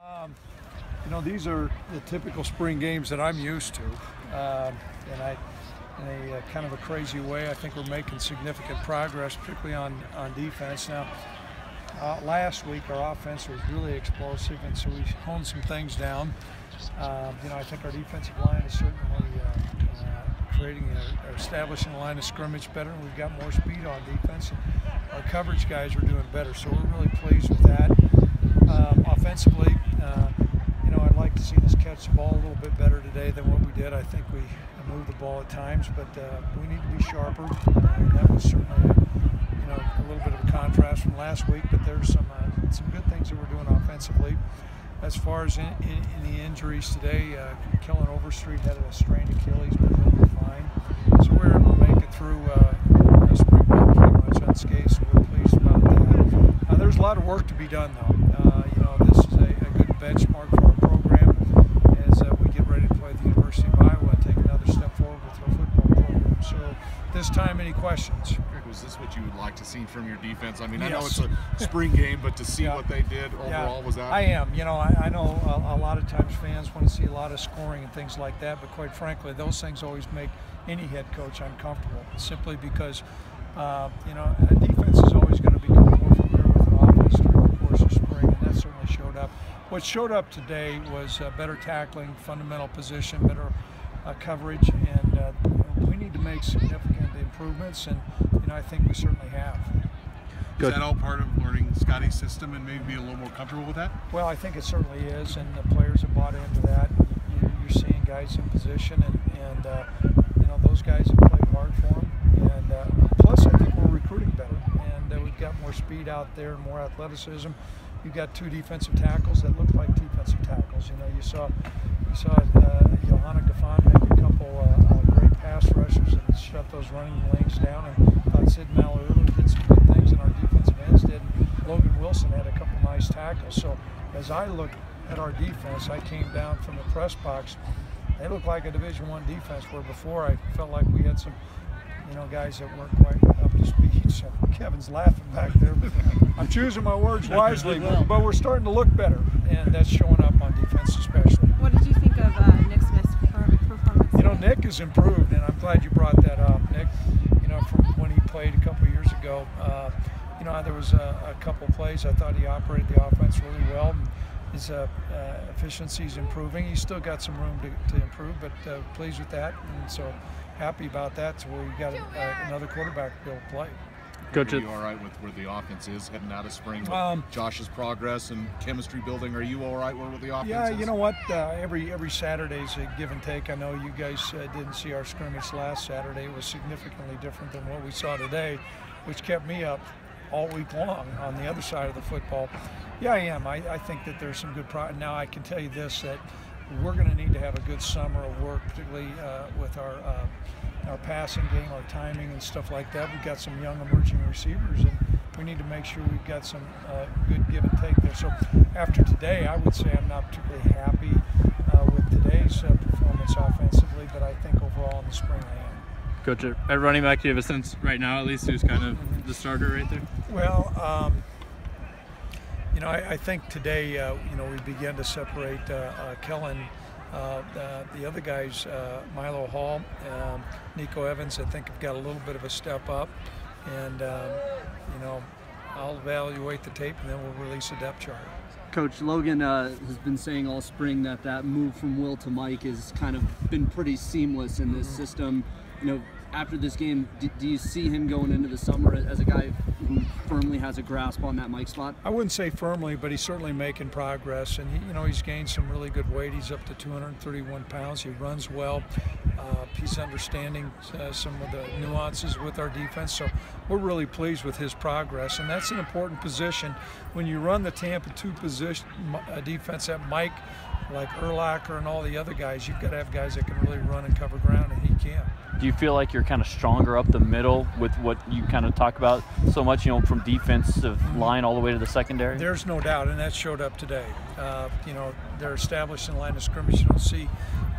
You know, these are the typical spring games that I'm used to, and in a kind of a crazy way, I think we're making significant progress, particularly on defense. Now, last week our offense was really explosive, and so we honed some things down. You know, I think our defensive line is certainly creating or establishing a line of scrimmage better, and we've got more speed on defense. And our coverage guys are doing better, so we're really pleased with that. Offensively, you know, I'd like to see us catch the ball a little bit better today than what we did. I think we moved the ball at times, but we need to be sharper. That was certainly, you know, a little bit of a contrast from last week, but there's some good things that we're doing offensively. As far as any injuries today, Kellen Overstreet had a strained Achilles, but he'll be fine. So we were able to make it through spring ball pretty much unscathed, so we're pleased about that. There's a lot of work to be done, though. You know, this is a good benchmark for our program as we get ready to play at the University of Iowa and take another step forward with our football program. So this time, any questions? Was this what you would like to see from your defense? I mean, Yes. I know it's a spring game, but to see what they did overall, was that? I am. You know, I know a lot of times fans want to see a lot of scoring and things like that, but quite frankly, those things always make any head coach uncomfortable, simply because, you know, a defense is always going to become more familiar with an offense during the course of spring, and that certainly showed up. What showed up today was better tackling, fundamental position, better coverage, and we need to make significant improvements, and you know, I think we certainly have. Is that all part of learning Scotty's system and maybe being a little more comfortable with that? Well, I think it certainly is, and the players have bought into that. You're seeing guys in position, and you know, those guys have played hard for them. And plus, I think we're recruiting better, and we've got more speed out there and more athleticism. You've got two defensive tackles that look like defensive tackles. You know, you saw Johanna Gaffan make a couple great pass rushers and shut those running lanes down. And I thought Sid Mallory did some good things, and our defensive ends did. And Logan Wilson had a couple nice tackles. So as I look at our defense, I came down from the press box. They look like a Division I defense, where before I felt like we had some, you know, guys that weren't quite up to speed. So Kevin's laughing back there. But I'm choosing my words wisely, but we're starting to look better, and that's showing up on defense especially. What did you think of Nick Smith's performance? You know, Nick has improved, and I'm glad you brought that up. Nick, you know, from when he played a couple of years ago, you know, there was a couple plays I thought he operated the offense really well. His efficiency is improving. He's still got some room to improve, but pleased with that, and so happy about that. So we've got another quarterback to be able to play. Coach, are you all right with where the offense is heading out of spring? With Josh's progress and chemistry building, are you all right with the offense? Yeah, you know what? Every Saturday's a give and take. I know you guys didn't see our scrimmage last Saturday. It was significantly different than what we saw today, which kept me up all week long on the other side of the football. Yeah, I am. I think that there's some good now I can tell you this, that we're going to need to have a good summer of work, particularly with our passing game, our timing and stuff like that. We've got some young emerging receivers, and we need to make sure we've got some good give and take there. So after today, I would say I'm not particularly happy with today's performance offensively, but I think overall in the spring I am. Coach, at running back, do you have a sense right now, at least, who's kind of the starter right there? Well, you know, I think today, you know, we began to separate Kellen. The other guys, Milo Hall, Nico Evans, I think have got a little bit of a step up, and you know, I'll evaluate the tape and then we'll release a depth chart. Coach, Logan has been saying all spring that move from Will to Mike has kind of been pretty seamless in this system. You know, after this game, do you see him going into the summer as a guy who firmly has a grasp on that Mike spot? I wouldn't say firmly, but he's certainly making progress, and you know, he's gained some really good weight. He's up to 231 pounds. He runs well. He's understanding some of the nuances with our defense, so we're really pleased with his progress, and that's an important position when you run the Tampa 2 position defense at Mike, like Urlacher and all the other guys. You've got to have guys that can really run and cover ground, and he can. Do you feel like you're kind of stronger up the middle with what you kind of talk about so much, you know, from defensive line all the way to the secondary? There's no doubt, and that showed up today. You know, they're established in the line of scrimmage. You don't see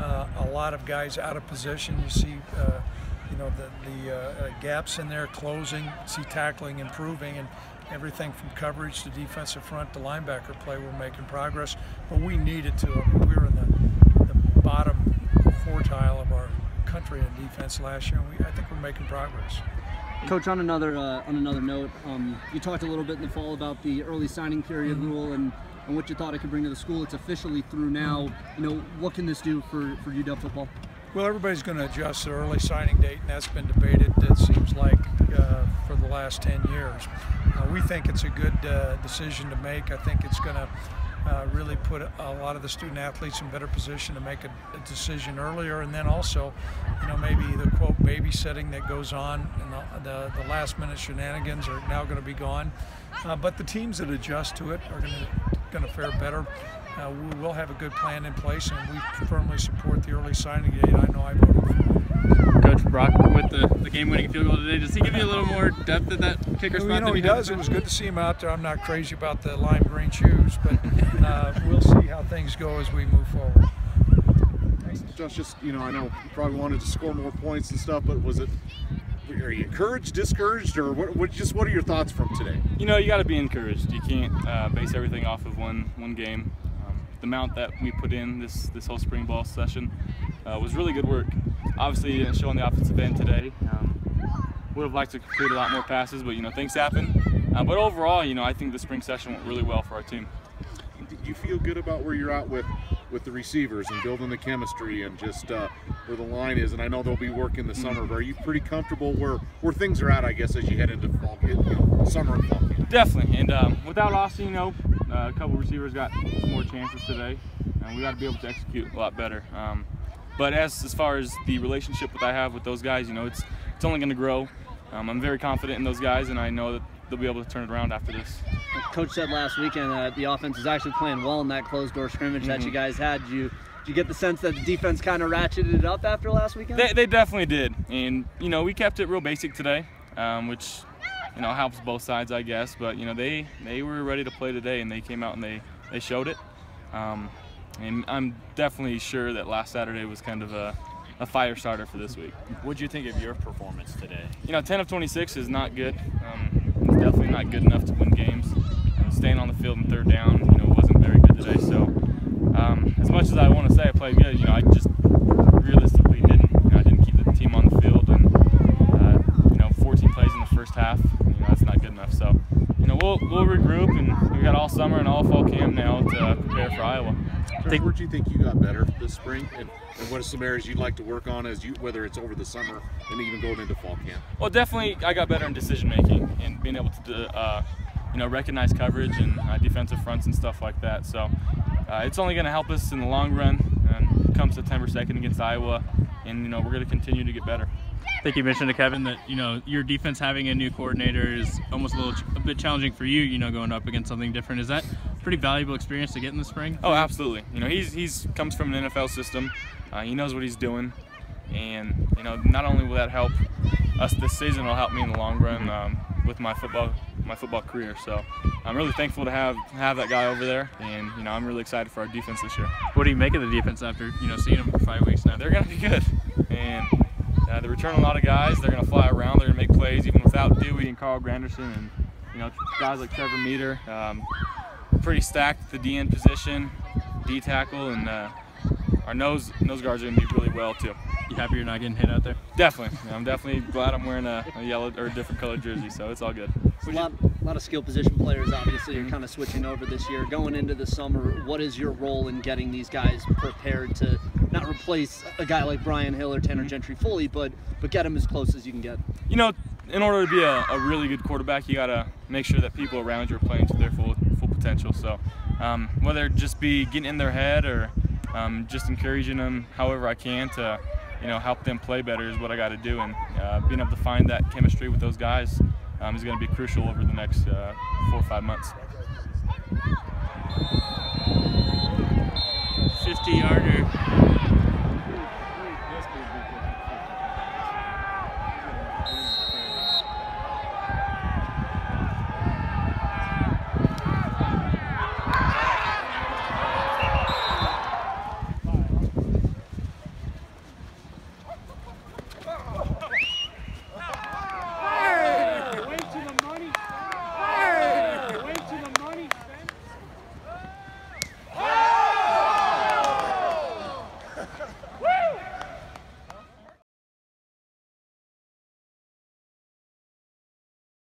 a lot of guys out of position. You see, you know, the gaps in there closing. You see tackling improving, and everything from coverage to defensive front to linebacker play, we're making progress. But we needed to. I mean, we were in the bottom quartile of our country in defense last year, and I think we're making progress. Coach, on another note, you talked a little bit in the fall about the early signing period rule and what you thought it could bring to the school. It's officially through now. What can this do for UW football? Well, everybody's going to adjust the early signing date, and that's been debated, it seems like, for the last 10 years. We think it's a good decision to make. I think it's going to really put a lot of the student athletes in better position to make a decision earlier, and then also, maybe the quote babysitting that goes on and the last minute shenanigans are now going to be gone. But the teams that adjust to it are going to fare better. We will have a good plan in place, and we firmly support the early signing date. I know I voted for it. Coach Brock with the game-winning field goal today, does he give you a little more depth at that kicker spot? He does. It was good to see him out there. I'm not crazy about the lime green shoes, but we'll see how things go as we move forward. Josh, I know you probably wanted to score more points and stuff, but are you encouraged, discouraged, or what are your thoughts from today? You got to be encouraged. You can't base everything off of one game. The amount that we put in this whole spring ball session was really good work. Obviously, showing the offensive end today. Would have liked to complete a lot more passes, but things happen. But overall, I think the spring session went really well for our team. Do you feel good about where you're at with the receivers and building the chemistry and just where the line is? And I know they'll be working the summer, but are you pretty comfortable where things are at, I guess, as you head into fall, summer and fall? Definitely, and without Austin, a couple receivers got some more chances today, and we got to be able to execute a lot better. But as far as the relationship that I have with those guys, it's only going to grow. I'm very confident in those guys, and I know that they'll be able to turn it around after this. Coach said last weekend that the offense is actually playing well in that closed-door scrimmage that you guys had. Did you get the sense that the defense kind of ratcheted it up after last weekend? They definitely did, and we kept it real basic today, which helps both sides, I guess. But they were ready to play today, and they came out and they showed it. And I'm definitely sure that last Saturday was kind of a fire starter for this week. What did you think of your performance today? 10 of 26 is not good. It's definitely not good enough to win games. Staying on the field in third down, wasn't very good today. So as much as I want to say I played good, I just realistically didn't. I didn't keep the team on the field, and 14 plays in the first half. That's not good enough. So we'll regroup, and we got all summer and all fall camp now to prepare for Iowa. Where do you think you got better this spring, and what are some areas you'd like to work on whether it's over the summer and even going into fall camp? Well, definitely I got better in decision making and being able to recognize coverage and defensive fronts and stuff like that. So it's only going to help us in the long run, and come September 2nd against Iowa, and we're going to continue to get better. I think you mentioned to Kevin that your defense having a new coordinator is almost a bit challenging for you. Going up against something different. Is that a pretty valuable experience to get in the spring? Oh, absolutely. He's comes from an NFL system. He knows what he's doing, and not only will that help us this season, it'll help me in the long run with my football career. So I'm really thankful to have that guy over there, and I'm really excited for our defense this year. What do you make of the defense after seeing them for 5 weeks now? They're going to be good, and they're returning a lot of guys. They're going to fly around. They're going to make plays even without Dewey and Carl Granderson, and guys like Trevor Meter. We're pretty stacked at the D-end position, D-tackle, and our nose guards are going to be really well too. You happy you're not getting hit out there? Definitely. I'm definitely glad I'm wearing a yellow or a different colored jersey, so it's all good. A lot of skill position players, obviously, you're kind of switching over this year. Going into the summer, what is your role in getting these guys prepared to not replace a guy like Brian Hill or Tanner Gentry fully, but get them as close as you can get? In order to be a really good quarterback, you got to make sure that people around you are playing to their full potential. So whether it just be getting in their head or just encouraging them however I can to help them play better is what I got to do, and being able to find that chemistry with those guys is going to be crucial over the next 4 or 5 months. 50-yarder.